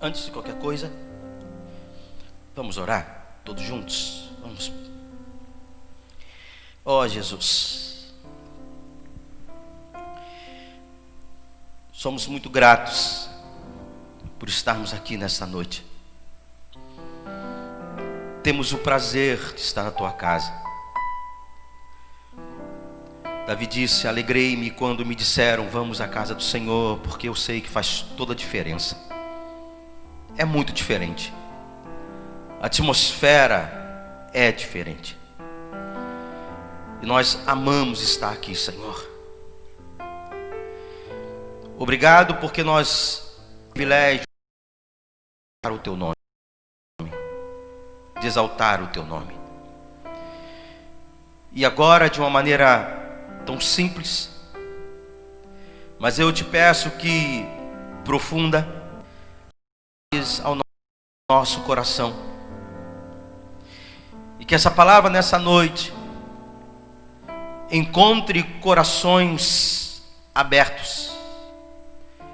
Antes de qualquer coisa, vamos orar todos juntos. Vamos. Ó Jesus, somos muito gratos por estarmos aqui nesta noite. Temos o prazer de estar na tua casa. Davi disse: alegrei-me quando me disseram vamos à casa do Senhor, porque eu sei que faz toda a diferença. É muito diferente. A atmosfera é diferente. E nós amamos estar aqui, Senhor. Obrigado porque nós privilégio para o teu nome, de exaltar o teu nome. E agora, de uma maneira tão simples, mas eu te peço que profunda ao nosso coração, e que essa palavra nessa noite encontre corações abertos,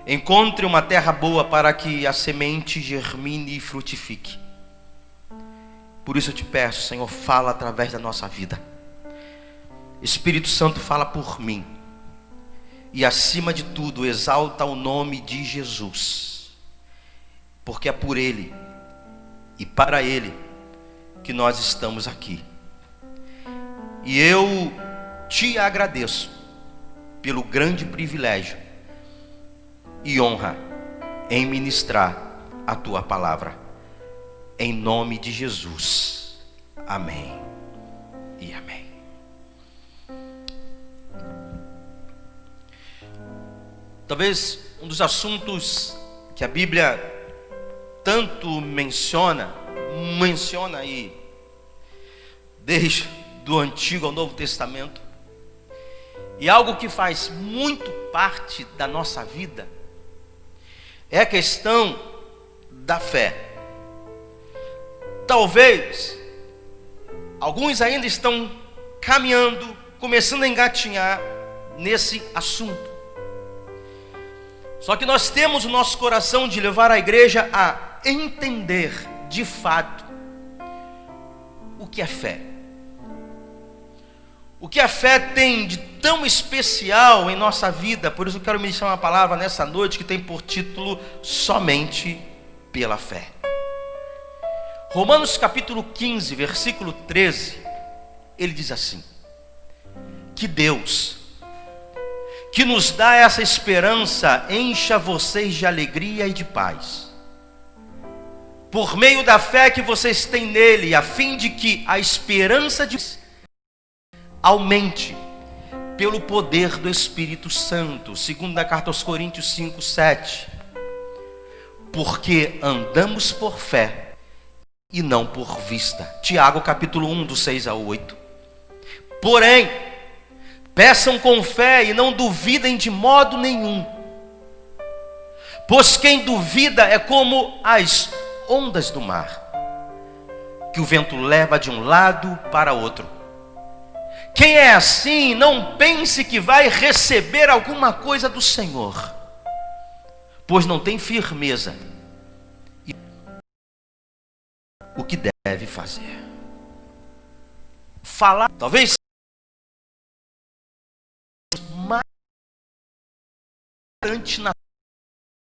encontre uma terra boa para que a semente germine e frutifique. Por isso eu te peço, Senhor, fala através da nossa vida. Espírito Santo, fala por mim. E acima de tudo, exalta o nome de Jesus. Porque é por Ele e para Ele que nós estamos aqui. E eu te agradeço pelo grande privilégio e honra em ministrar a tua palavra. Em nome de Jesus. Amém e amém. Talvez um dos assuntos que a Bíblia tanto menciona aí, desde do Antigo ao Novo Testamento, e algo que faz muito parte da nossa vida, é a questão da fé. Talvez alguns ainda estão caminhando, começando a engatinhar nesse assunto. Só que nós temos o nosso coração de levar a igreja a entender de fato o que é fé. O que a fé tem de tão especial em nossa vida. Por isso eu quero ministrar uma palavra nessa noite que tem por título Somente pela Fé. Romanos capítulo 15, versículo 13, ele diz assim: que Deus, que nos dá essa esperança, encha vocês de alegria e de paz, por meio da fé que vocês têm nele, a fim de que a esperança de aumente pelo poder do Espírito Santo. Segunda carta aos Coríntios 5, 7. Porque andamos por fé e não por vista. Tiago capítulo 1, do 6 ao 8. Porém, peçam com fé e não duvidem de modo nenhum, pois quem duvida é como as ondas do mar, que o vento leva de um lado para outro. Quem é assim, não pense que vai receber alguma coisa do Senhor, pois não tem firmeza o que deve fazer. Falar, talvez mais importante na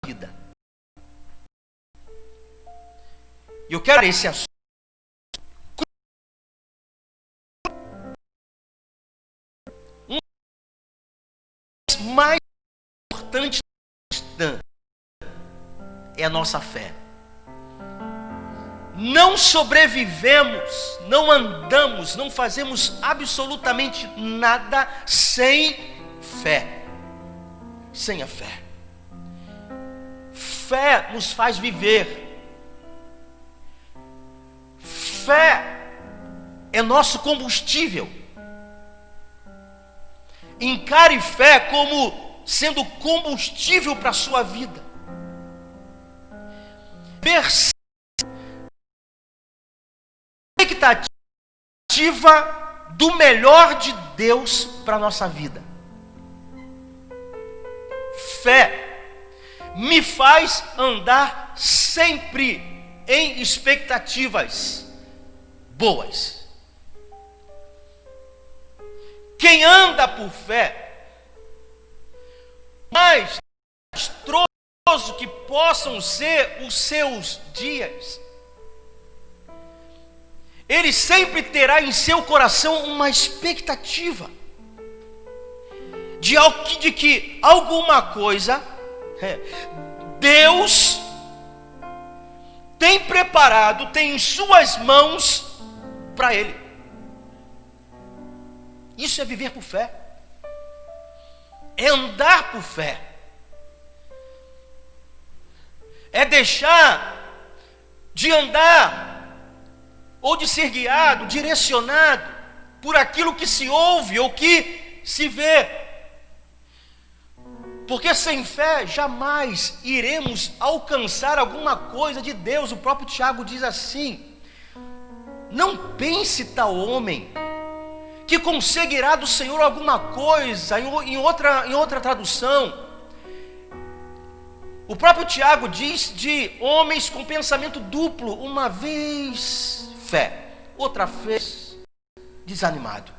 vida. E eu quero esse assunto mais importante é a nossa fé. Não sobrevivemos, não andamos, não fazemos absolutamente nada sem fé. Sem a fé. Fé nos faz viver. Fé é nosso combustível. Encare fé como sendo combustível para a sua vida. Perceba a expectativa do melhor de Deus para a nossa vida. Fé me faz andar sempre em expectativas boas. Quem anda por fé, mais desastroso que possam ser os seus dias, ele sempre terá em seu coração uma expectativa de que alguma coisa Deus tem preparado, tem em suas mãos para ele. Isso é viver por fé, é andar por fé, é deixar de andar ou de ser guiado, direcionado por aquilo que se ouve ou que se vê. Porque sem fé jamais iremos alcançar alguma coisa de Deus. O próprio Tiago diz assim: não pense tal homem que conseguirá do Senhor alguma coisa. Em outra tradução, o próprio Tiago diz de homens com pensamento duplo: uma vez fé, outra vez desanimado.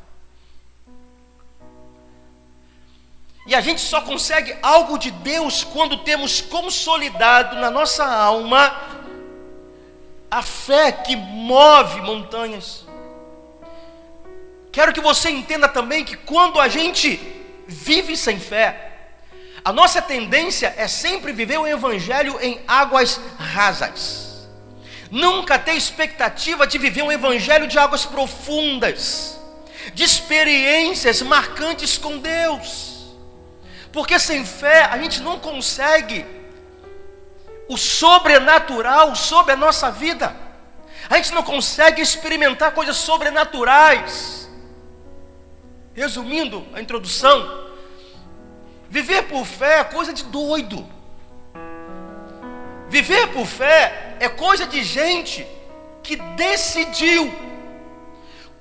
E a gente só consegue algo de Deus quando temos consolidado na nossa alma a fé que move montanhas. Quero que você entenda também que quando a gente vive sem fé, a nossa tendência é sempre viver o evangelho em águas rasas. Nunca ter expectativa de viver um evangelho de águas profundas, de experiências marcantes com Deus. Porque sem fé a gente não consegue o sobrenatural sobre a nossa vida. A gente não consegue experimentar coisas sobrenaturais. Resumindo a introdução, viver por fé é coisa de doido. Viver por fé é coisa de gente que decidiu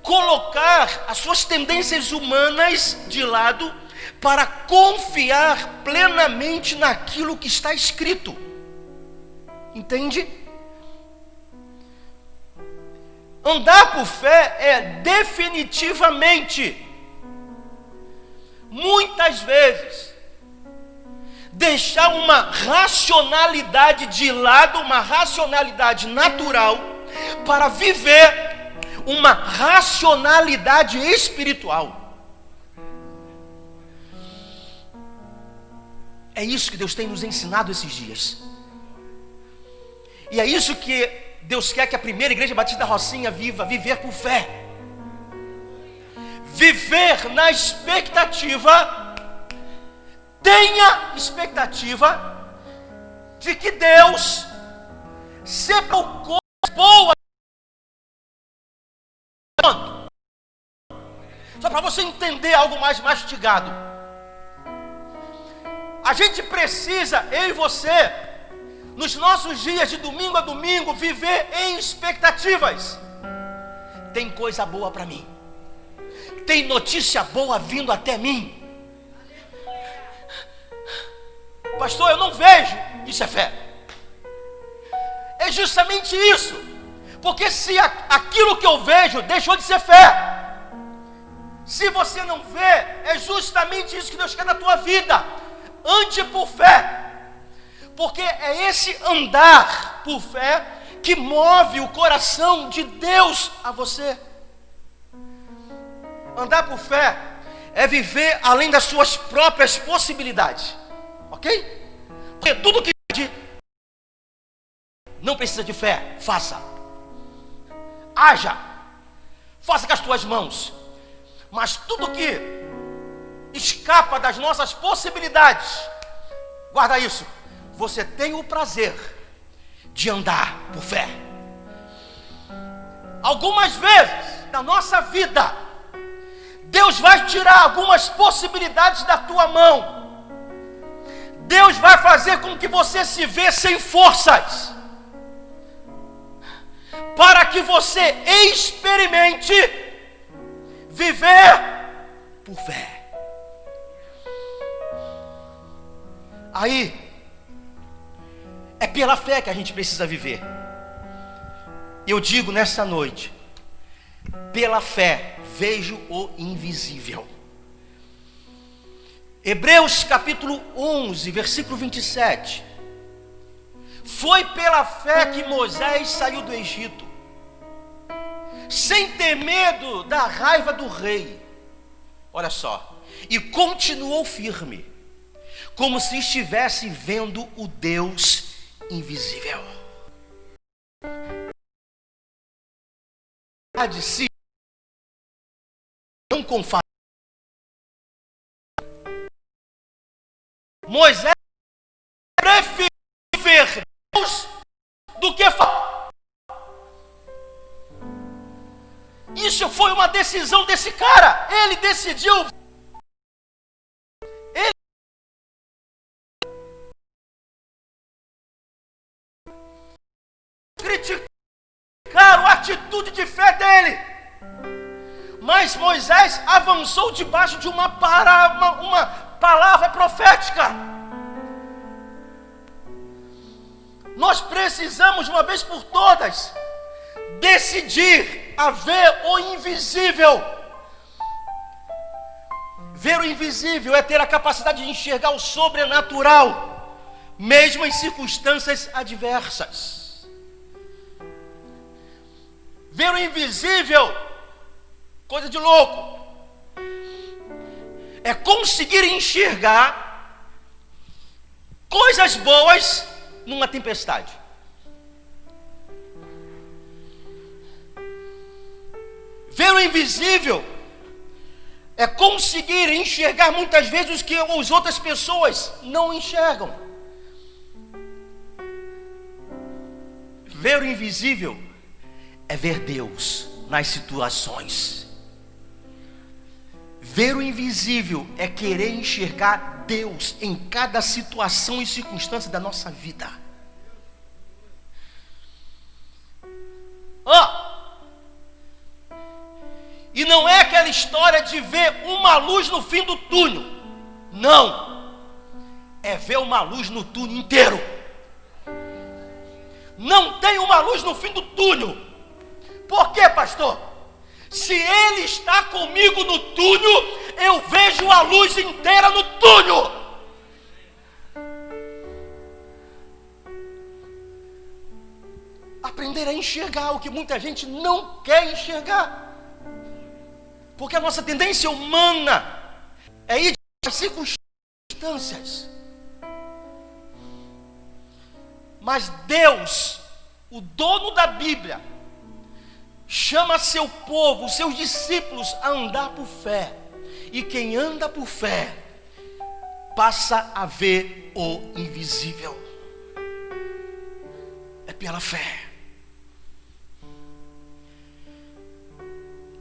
colocar as suas tendências humanas de lado para confiar plenamente naquilo que está escrito. Entende? Andar por fé é definitivamente, muitas vezes, deixar uma racionalidade de lado, uma racionalidade natural, para viver uma racionalidade espiritual. É isso que Deus tem nos ensinado esses dias. E é isso que Deus quer que a primeira igreja batista da Rocinha viva: viver por fé. Viver na expectativa, tenha expectativa de que Deus separou coisas boas. Só para você entender algo mais mastigado. A gente precisa, eu e você, nos nossos dias de domingo a domingo, viver em expectativas. Tem coisa boa para mim, tem notícia boa vindo até mim. Pastor, eu não vejo. Isso é fé. É justamente isso. Porque se aquilo que eu vejo deixou de ser fé, se você não vê, é justamente isso que Deus quer na tua vida. Ande por fé, porque é esse andar por fé que move o coração de Deus a você. Andar por fé é viver além das suas próprias possibilidades, ok? Porque tudo que não precisa de fé, faça, haja, faça com as tuas mãos. Mas tudo que escapa das nossas possibilidades, guarda isso, você tem o prazer de andar por fé. Algumas vezes na nossa vida, Deus vai tirar algumas possibilidades da tua mão. Deus vai fazer com que você se vê sem forças, para que você experimente viver por fé. Aí, pela fé que a gente precisa viver. Eu digo nessa noite, pela fé vejo o invisível. Hebreus capítulo 11, versículo 27. Foi pela fé que Moisés saiu do Egito, sem ter medo da raiva do rei. Olha só, e continuou firme, como se estivesse vendo o Deus invisível. De si, não confia. Moisés preferiu ver Deus do que falar. Isso foi uma decisão desse cara. Ele decidiu. Ele criticaram a atitude de fé dele. Mas Moisés avançou debaixo de uma palavra profética. Nós precisamos, uma vez por todas, decidir a ver o invisível. Ver o invisível é ter a capacidade de enxergar o sobrenatural, mesmo em circunstâncias adversas. Ver o invisível, coisa de louco, é conseguir enxergar coisas boas numa tempestade. Ver o invisível é conseguir enxergar muitas vezes o que as outras pessoas não enxergam. Ver o invisível é ver Deus nas situações. Ver o invisível é querer enxergar Deus em cada situação e circunstância da nossa vida. E não é aquela história de ver uma luz no fim do túnel. Não. É ver uma luz no túnel inteiro. Não tem uma luz no fim do túnel. Por quê, pastor? Se Ele está comigo no túnel, eu vejo a luz inteira no túnel. Aprender a enxergar o que muita gente não quer enxergar. Porque a nossa tendência humana é ir às circunstâncias. Mas Deus, o dono da Bíblia, chama seu povo, seus discípulos a andar por fé. E quem anda por fé passa a ver o invisível. É pela fé.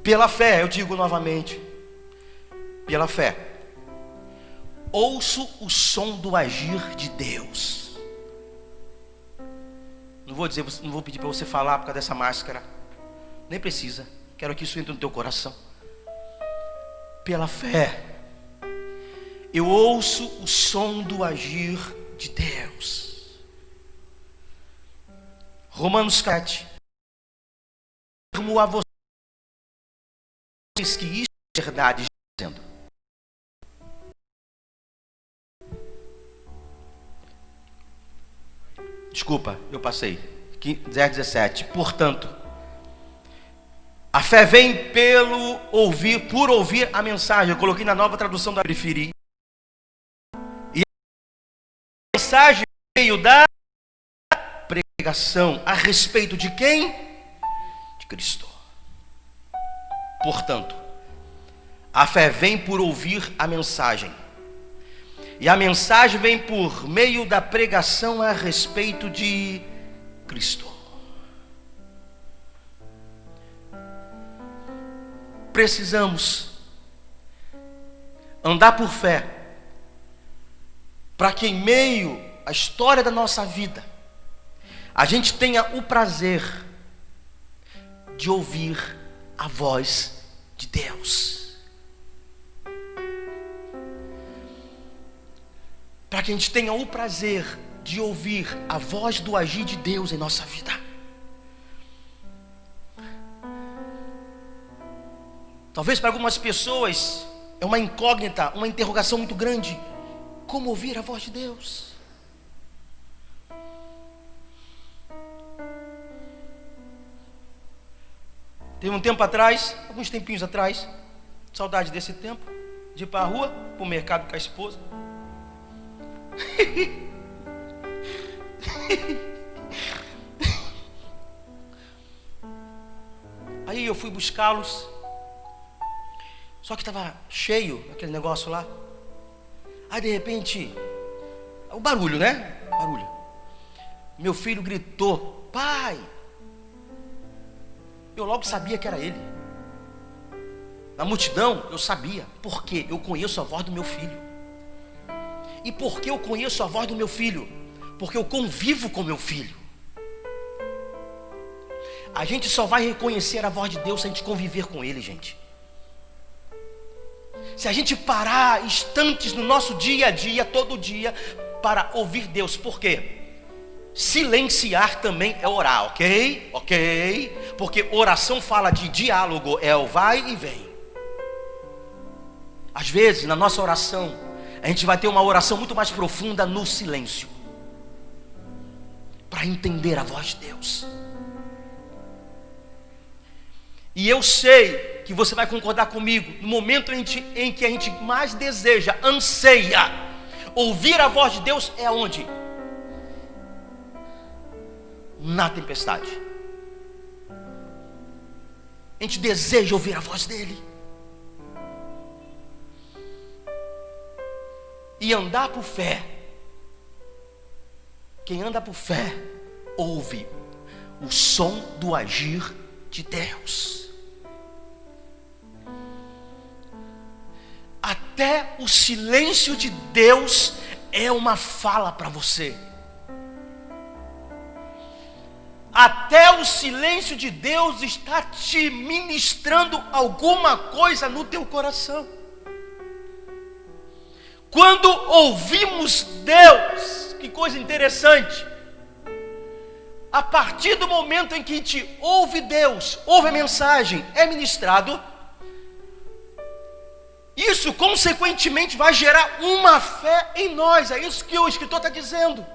Pela fé, eu digo novamente, pela fé, ouço o som do agir de Deus. Não vou pedir para você falar por causa dessa máscara. Nem precisa. Quero que isso entre no teu coração. Pela fé, eu ouço o som do agir de Deus. Romanos 7. Afirmo a vocês que isso é verdade, dizendo. Desculpa, eu passei. 17. Portanto, a fé vem por ouvir a mensagem. Eu coloquei na nova tradução da preferi. E a mensagem veio da pregação a respeito de quem? De Cristo. Portanto, a fé vem por ouvir a mensagem. E a mensagem vem por meio da pregação a respeito de Cristo. Precisamos andar por fé, para que em meio à história da nossa vida, a gente tenha o prazer de ouvir a voz de Deus. Para que a gente tenha o prazer de ouvir a voz do agir de Deus em nossa vida. Talvez para algumas pessoas é uma incógnita, uma interrogação muito grande. Como ouvir a voz de Deus? Teve um tempo atrás, alguns tempinhos atrás, saudade desse tempo, de ir para a rua, para o mercado com a esposa. Aí eu fui buscá-los, só que estava cheio aquele negócio lá. Aí de repente, o barulho, né? Barulho. Meu filho gritou: pai! Eu logo sabia que era ele. Na multidão eu sabia. Por quê? Eu conheço a voz do meu filho. E por que eu conheço a voz do meu filho? Porque eu convivo com meu filho. A gente só vai reconhecer a voz de Deus se a gente conviver com ele, gente. Se a gente parar instantes no nosso dia a dia, todo dia, para ouvir Deus. Por quê? Silenciar também é orar, ok? Ok? Porque oração fala de diálogo, é o vai e vem. Às vezes, na nossa oração, a gente vai ter uma oração muito mais profunda no silêncio, para entender a voz de Deus. E eu sei que você vai concordar comigo, no momento em que a gente mais deseja, anseia ouvir a voz de Deus, é aonde? Na tempestade. A gente deseja ouvir a voz dele. E andar por fé. Quem anda por fé ouve o som do agir de Deus. Até o silêncio de Deus é uma fala para você. Até o silêncio de Deus está te ministrando alguma coisa no teu coração. Quando ouvimos Deus, que coisa interessante. A partir do momento em que a gente ouve Deus, ouve a mensagem, é ministrado, isso consequentemente vai gerar uma fé em nós. É isso que o escritor está dizendo.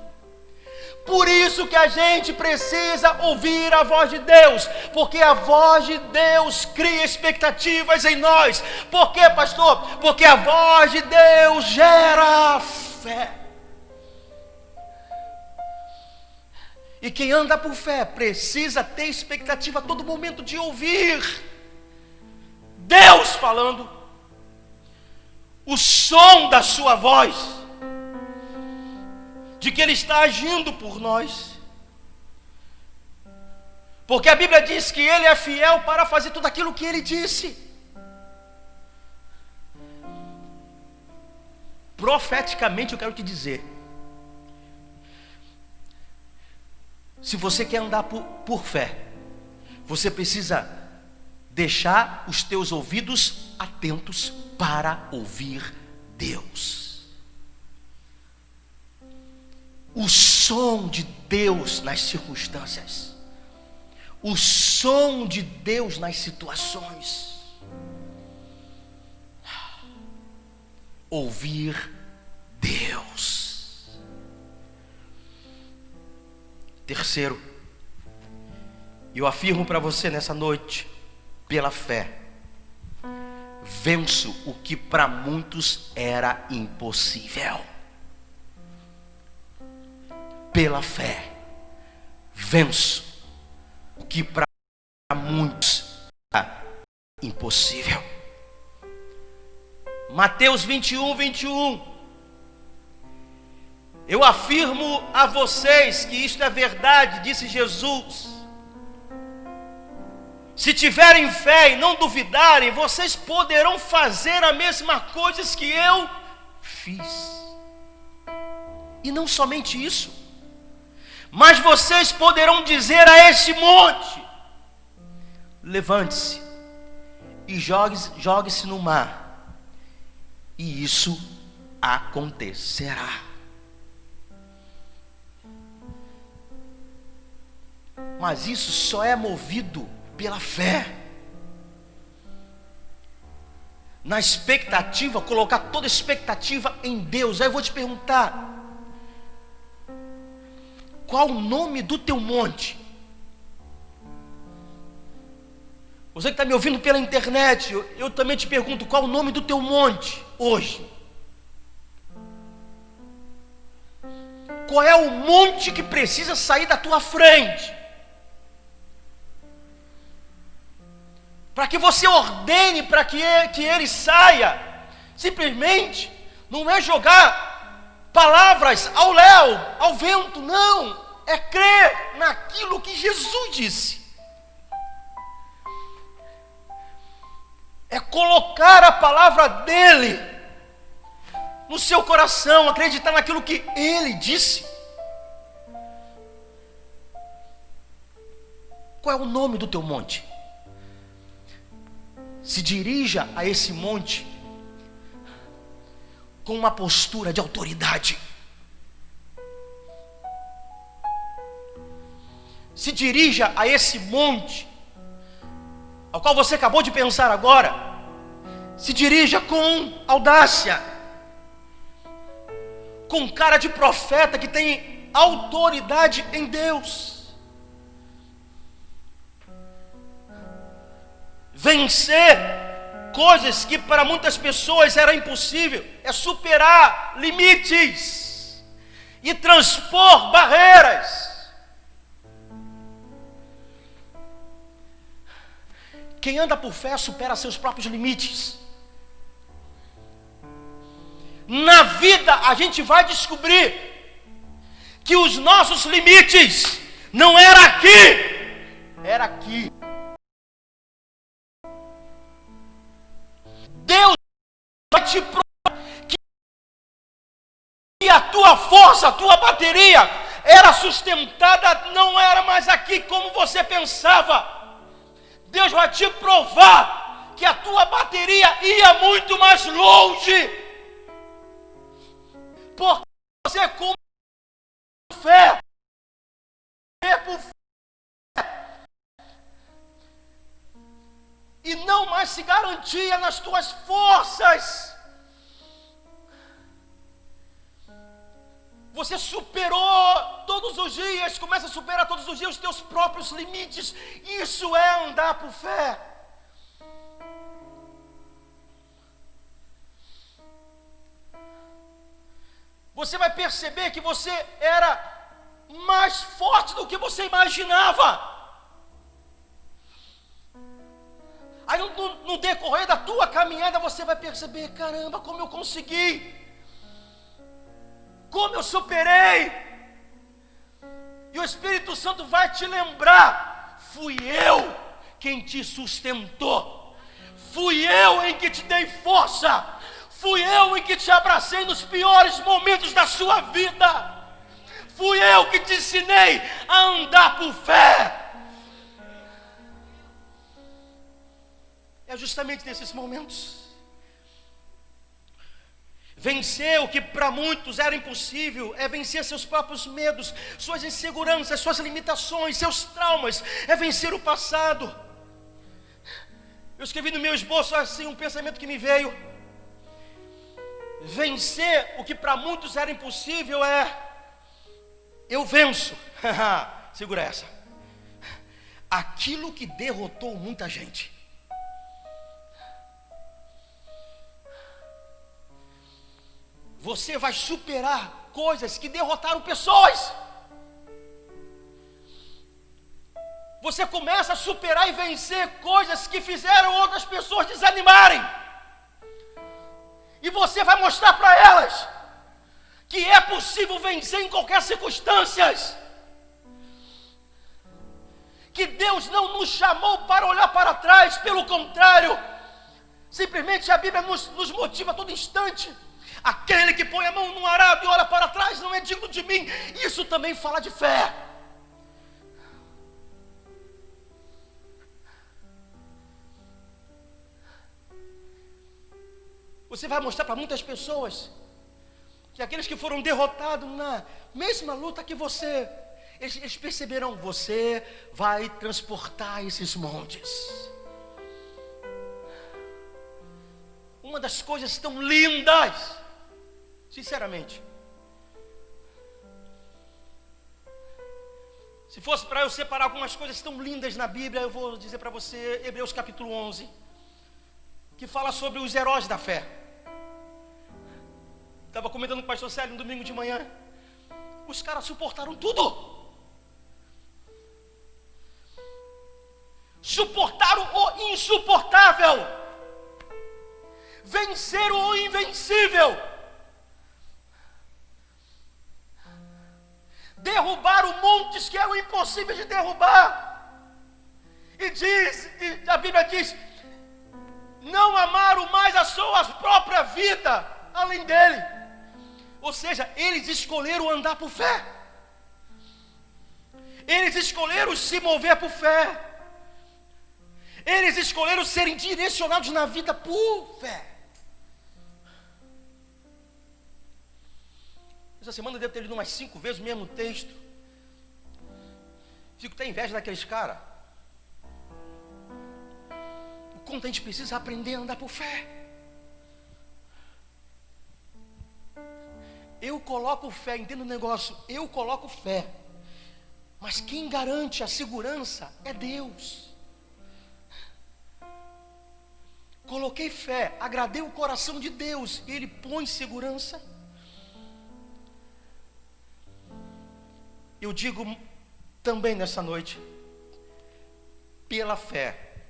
Por isso que a gente precisa ouvir a voz de Deus, porque a voz de Deus cria expectativas em nós. Por quê, pastor? Porque a voz de Deus gera fé. E quem anda por fé precisa ter expectativa a todo momento de ouvir Deus falando, o som da sua voz, de que Ele está agindo por nós. Porque a Bíblia diz que Ele é fiel para fazer tudo aquilo que Ele disse. Profeticamente eu quero te dizer, se você quer andar por fé, você precisa deixar os teus ouvidos atentos para ouvir Deus. O som de Deus nas circunstâncias, o som de Deus nas situações. Ouvir Deus. Terceiro, eu afirmo para você nessa noite, pela fé, venço o que para muitos era impossível. Pela fé, venço o que para muitos era impossível. Mateus 21, 21. Eu afirmo a vocês que isto é verdade, disse Jesus. Se tiverem fé e não duvidarem, vocês poderão fazer a mesma coisa que eu fiz. E não somente isso, mas vocês poderão dizer a este monte: levante-se e jogue-se no mar, e isso acontecerá. Mas isso só é movido pela fé. Na expectativa, colocar toda expectativa em Deus. Aí eu vou te perguntar: qual o nome do teu monte? Você que está me ouvindo pela internet, eu também te pergunto: qual o nome do teu monte hoje? Qual é o monte que precisa sair da tua frente? Para que você ordene para que ele saia. Simplesmente não é jogar palavras ao léu, ao vento, não. É crer naquilo que Jesus disse. É colocar a palavra dele no seu coração, acreditar naquilo que ele disse. Qual é o nome do teu monte? Se dirija a esse monte com uma postura de autoridade. Se dirija a esse monte ao qual você acabou de pensar agora. Se dirija com audácia, com cara de profeta que tem autoridade em Deus. Vencer coisas que para muitas pessoas era impossível é superar limites e transpor barreiras. Quem anda por fé supera seus próprios limites. Na vida a gente vai descobrir que os nossos limites não era aqui, era aqui. Deus vai te provar que a tua força, a tua bateria era sustentada, não era mais aqui como você pensava. Deus vai te provar que a tua bateria ia muito mais longe. Porque você com fé, por fé, e não mais se garantia nas tuas forças. Você superou todos os dias, começa a superar todos os dias os teus próprios limites. Isso é andar por fé. Você vai perceber que você era mais forte do que você imaginava. Aí no decorrer da tua caminhada você vai perceber: caramba, como eu consegui, como eu superei. E o Espírito Santo vai te lembrar: fui eu quem te sustentou, fui eu em que te dei força, fui eu em que te abracei nos piores momentos da sua vida, fui eu que te ensinei a andar por fé. É justamente nesses momentos. Vencer o que para muitos era impossível é vencer seus próprios medos, suas inseguranças, suas limitações, seus traumas, é vencer o passado. Eu escrevi no meu esboço assim um pensamento que me veio: vencer o que para muitos era impossível é: eu venço, segura essa, aquilo que derrotou muita gente. Você vai superar coisas que derrotaram pessoas. Você começa a superar e vencer coisas que fizeram outras pessoas desanimarem. E você vai mostrar para elas que é possível vencer em qualquer circunstância. Que Deus não nos chamou para olhar para trás, pelo contrário, simplesmente a Bíblia nos motiva a todo instante. Aquele que põe a mão no arado e olha para trás não é digno de mim. Isso também fala de fé. Você vai mostrar para muitas pessoas que aqueles que foram derrotados na mesma luta que você, Eles perceberão, você vai transportar esses montes. Uma das coisas tão lindas, sinceramente, se fosse para eu separar algumas coisas tão lindas na Bíblia, eu vou dizer para você, Hebreus capítulo 11, que fala sobre os heróis da fé. Estava comentando com o pastor Célio no domingo de manhã. Os caras suportaram tudo. Suportaram o insuportável. Venceram o invencível. Derrubaram montes que eram impossíveis de derrubar. E a Bíblia diz, não amaram mais a sua própria vida além dele. Ou seja, eles escolheram andar por fé. Eles escolheram se mover por fé. Eles escolheram serem direcionados na vida por fé. Essa semana eu devo ter lido umas 5 vezes o mesmo texto. Fico até inveja daqueles caras. O quanto a gente precisa aprender a andar por fé. Eu coloco fé, entenda o negócio, eu coloco fé. Mas quem garante a segurança é Deus. Coloquei fé, agradei o coração de Deus, Ele põe segurança. Eu digo também nessa noite, pela fé,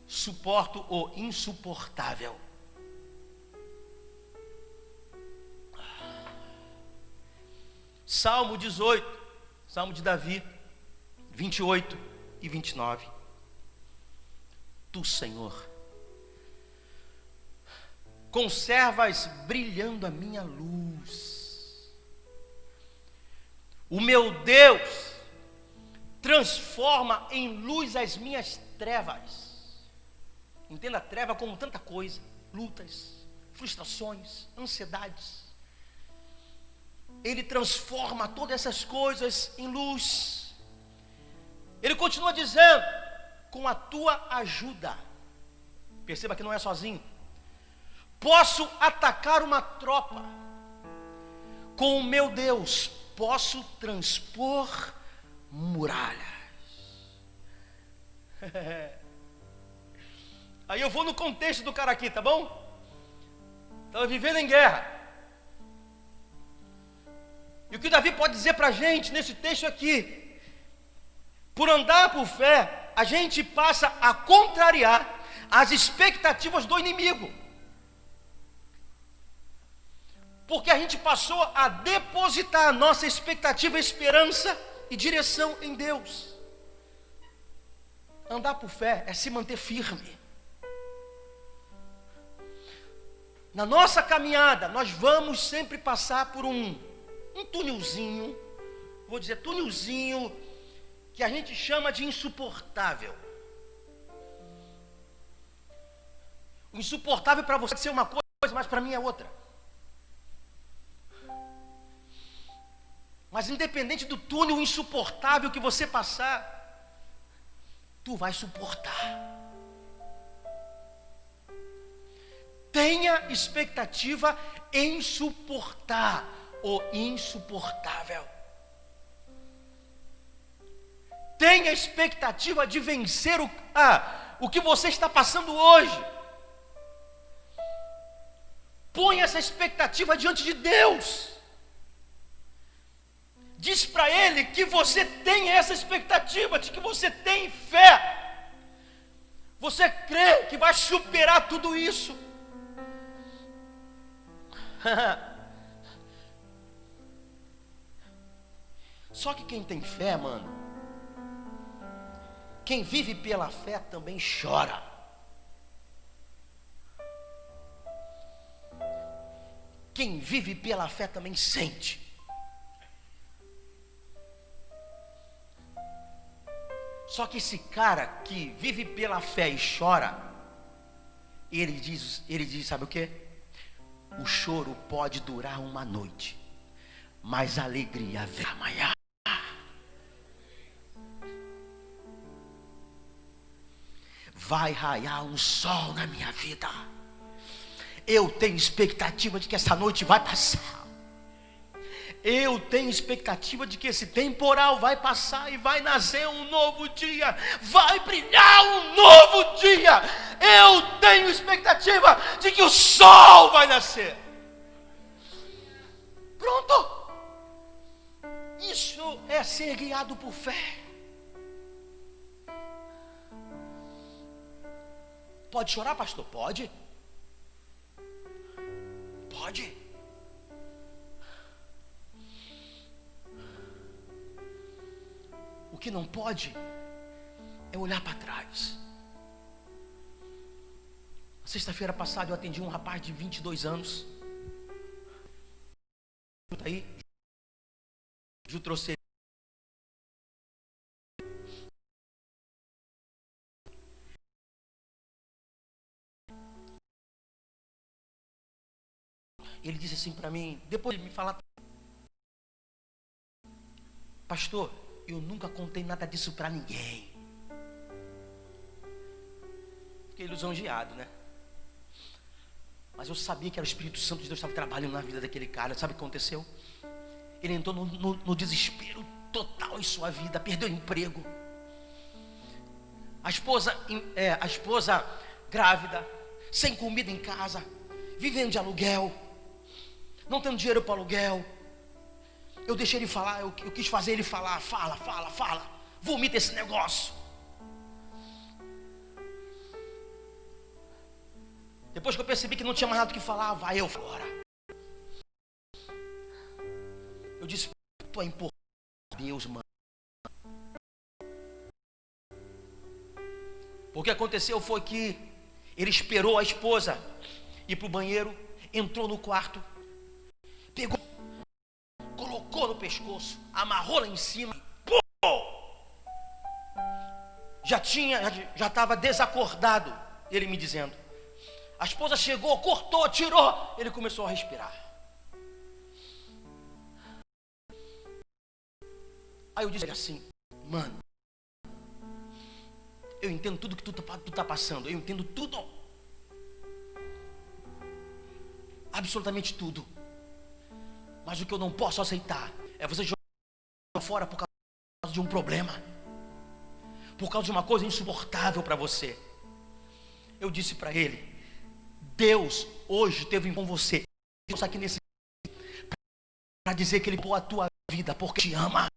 suporto o insuportável. Salmo 18, Salmo de Davi, 28 e 29. Tu, Senhor, conservas brilhando a minha luz. O meu Deus transforma em luz as minhas trevas. Entenda a treva como tanta coisa: lutas, frustrações, ansiedades. Ele transforma todas essas coisas em luz. Ele continua dizendo, com a tua ajuda, perceba que não é sozinho, posso atacar uma tropa. Com o meu Deus posso transpor muralhas. Aí eu vou no contexto do cara aqui, tá bom? Estava vivendo em guerra. E o que Davi pode dizer para a gente nesse texto aqui? Por andar por fé, a gente passa a contrariar as expectativas do inimigo. Porque a gente passou a depositar a nossa expectativa, esperança e direção em Deus. Andar por fé é se manter firme. Na nossa caminhada, nós vamos sempre passar por um túnelzinho, vou dizer túnelzinho, que a gente chama de insuportável. O insuportável para você pode ser uma coisa, mas para mim é outra. Mas independente do túnel insuportável que você passar, tu vai suportar. Tenha expectativa em suportar o insuportável. Tenha expectativa de vencer o que você está passando hoje. Põe essa expectativa diante de Deus. Diz para Ele que você tem essa expectativa, de que você tem fé. Você crê que vai superar tudo isso. Só que quem tem fé, mano, quem vive pela fé também chora. Quem vive pela fé também sente. Só que esse cara que vive pela fé e chora, ele diz, sabe o quê? O choro pode durar uma noite, mas a alegria vem amanhã. vai raiar um sol na minha vida. Eu tenho expectativa de que essa noite vai passar. Eu tenho expectativa de que esse temporal vai passar e vai nascer um novo dia. Vai brilhar um novo dia. Eu tenho expectativa de que o sol vai nascer. Pronto. Isso é ser guiado por fé. Pode chorar, pastor? Pode. Pode. O que não pode é olhar para trás. Sexta-feira passada eu atendi um rapaz de 22 anos. Aí, Ju trouxe ele. Ele disse assim para mim, depois de me falar: pastor, eu nunca contei nada disso para ninguém. Fiquei lisonjeado, né? Mas eu sabia que era o Espírito Santo de Deus que estava trabalhando na vida daquele cara. Sabe o que aconteceu? Ele entrou no desespero total em sua vida, perdeu o emprego. A esposa grávida, sem comida em casa, vivendo de aluguel, não tendo dinheiro para aluguel. Eu deixei ele falar, eu quis fazer ele falar. Fala, vomita esse negócio. Depois que eu percebi que não tinha mais nada do que falar, vai eu fora. Eu disse: tu é importante, Deus, mano. O que aconteceu foi que ele esperou a esposa ir para o banheiro, entrou no quarto, pegou, colocou no pescoço, amarrou lá em cima, já estava desacordado, ele me dizendo. A esposa chegou, cortou, tirou, ele começou a respirar. Aí eu disse assim: mano, eu entendo tudo que tu tá passando, eu entendo tudo, absolutamente tudo. Mas o que eu não posso aceitar é você jogar fora por causa de um problema, por causa de uma coisa insuportável para você. Eu disse para ele: Deus hoje esteve com você, Deus aqui nesse para dizer que Ele pôs a tua vida porque te ama,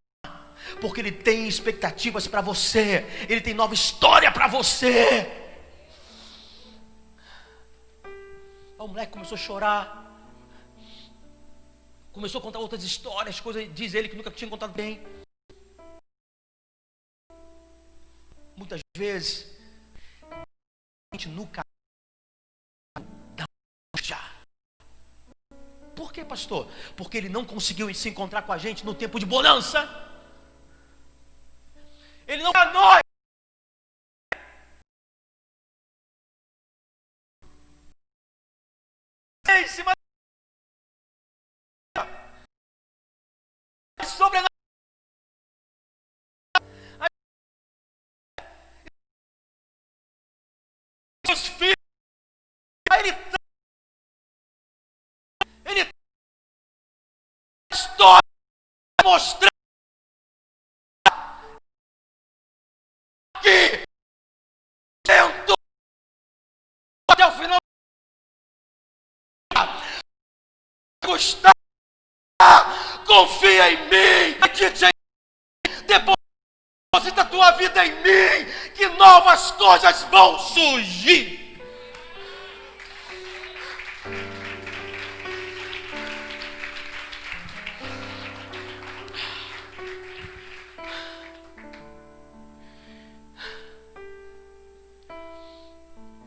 porque Ele tem expectativas para você, Ele tem nova história para você. O moleque começou a chorar, começou a contar outras histórias, coisas, diz ele que nunca tinha contado bem. Muitas vezes a gente nunca dá já. Por que, pastor? Porque ele não conseguiu se encontrar com a gente no tempo de bonança. Ele não é nós. Em cima sobrenatural. Os filhos, ele história mostrando que tentou até o final custar. Confia em mim, deposita a tua vida em mim, que novas coisas vão surgir.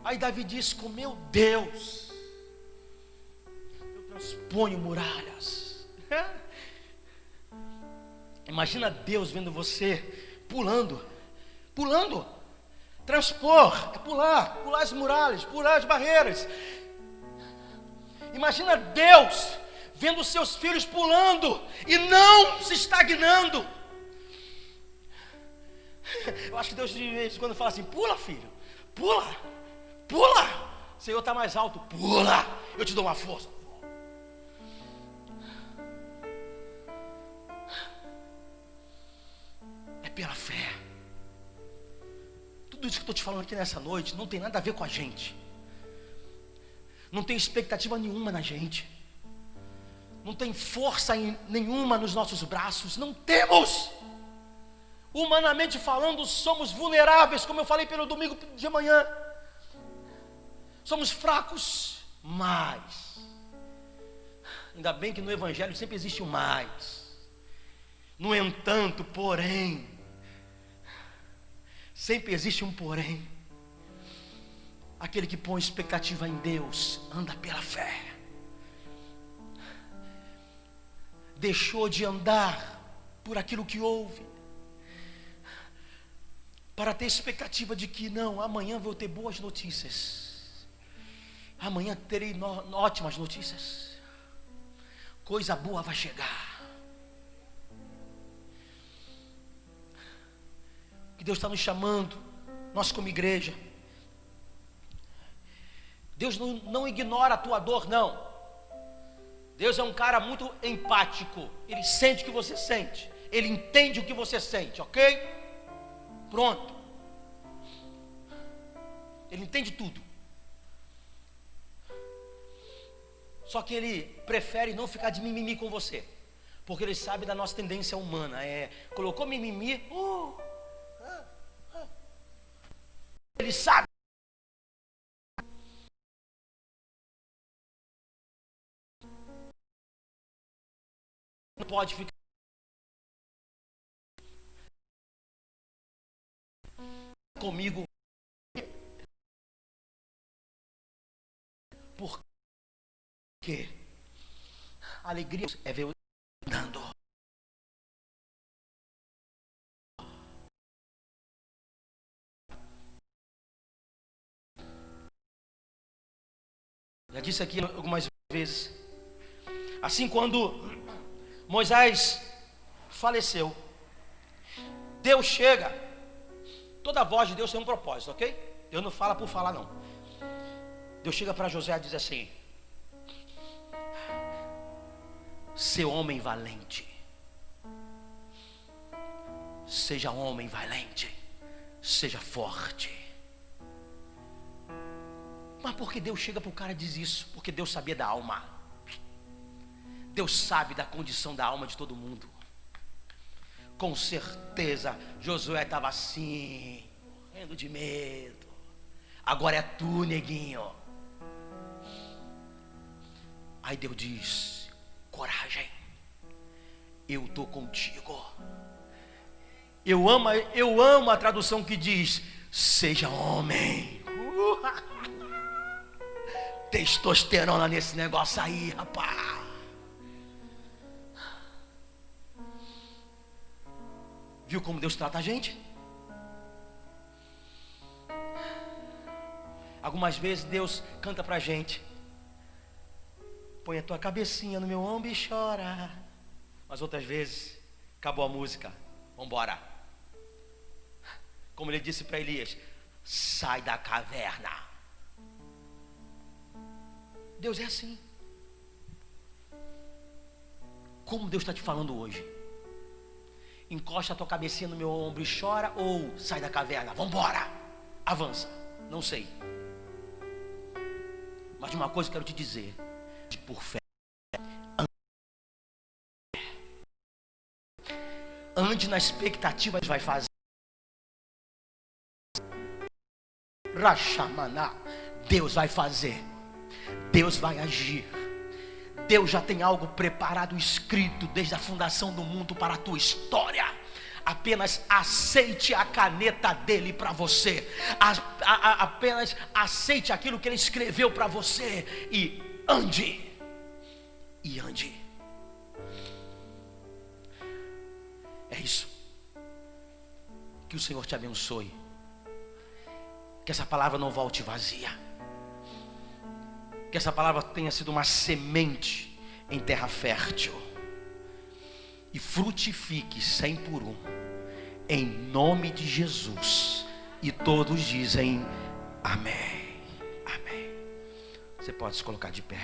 Aí Davi disse: com meu Deus eu transponho muralhas. Imagina Deus vendo você pulando, transpor, é pular as muralhas, pular as barreiras. Imagina Deus vendo seus filhos pulando e não se estagnando. Eu acho que Deus de vez em quando fala assim: pula, filho, Pula, pula. O Senhor está mais alto, pula. Eu te dou uma força. É pela fé. Tudo isso que eu estou te falando aqui nessa noite não tem nada a ver com a gente. Não tem expectativa nenhuma na gente. Não tem força nenhuma nos nossos braços. Não temos. Humanamente falando, somos vulneráveis, como eu falei pelo domingo de manhã. Somos fracos, mas ainda bem que no Evangelho sempre existe um mais. No entanto, porém, sempre existe um porém. Aquele que põe expectativa em Deus anda pela fé. Deixou de andar por aquilo que houve, para ter expectativa de que não, amanhã vou ter boas notícias, amanhã terei ótimas notícias, coisa boa vai chegar. Que Deus está nos chamando, nós como igreja. Deus não ignora a tua dor, não. Deus é um cara muito empático. Ele sente o que você sente. Ele entende o que você sente, ok? Pronto. Ele entende tudo. Só que ele prefere não ficar de mimimi com você, porque ele sabe da nossa tendência humana. Colocou mimimi, ele sabe. Não pode ficar comigo. Por quê? Alegria é ver eu andando. Já disse aqui algumas vezes. Assim, quando Moisés faleceu, Deus chega. Toda voz de Deus tem um propósito, ok? Deus não fala por falar, não. Deus chega para José e diz assim: seu homem valente, seja homem valente, seja forte. Mas por que Deus chega para o cara e diz isso? Porque Deus sabia da alma. Deus sabe da condição da alma de todo mundo. Com certeza Josué estava assim, morrendo de medo. Agora é tu, neguinho. Aí Deus diz: coragem, eu estou contigo. Eu amo a tradução que diz: seja homem. Testosterona nesse negócio aí, rapaz. Viu como Deus trata a gente? Algumas vezes Deus canta pra gente: põe a tua cabecinha no meu ombro e chora. Mas outras vezes, acabou a música, vamos embora. Como ele disse para Elias: sai da caverna. Deus é assim. Como Deus está te falando hoje? Encosta a tua cabecinha no meu ombro e chora, ou sai da caverna, vamos embora, avança. Não sei. Mas de uma coisa eu quero te dizer: por fé, ande na expectativa que vai fazer. Rachamaná, Deus vai fazer, Deus vai agir. Deus já tem algo preparado, escrito desde a fundação do mundo para a tua história. Apenas aceite a caneta dele para você. Apenas aceite aquilo que ele escreveu para você e ande. E ande. É isso. Que o Senhor te abençoe. Que essa palavra não volte vazia. Que essa palavra tenha sido uma semente em terra fértil e frutifique 100 por 1, em nome de Jesus. E todos dizem Amém. Amém. Você pode se colocar de pé.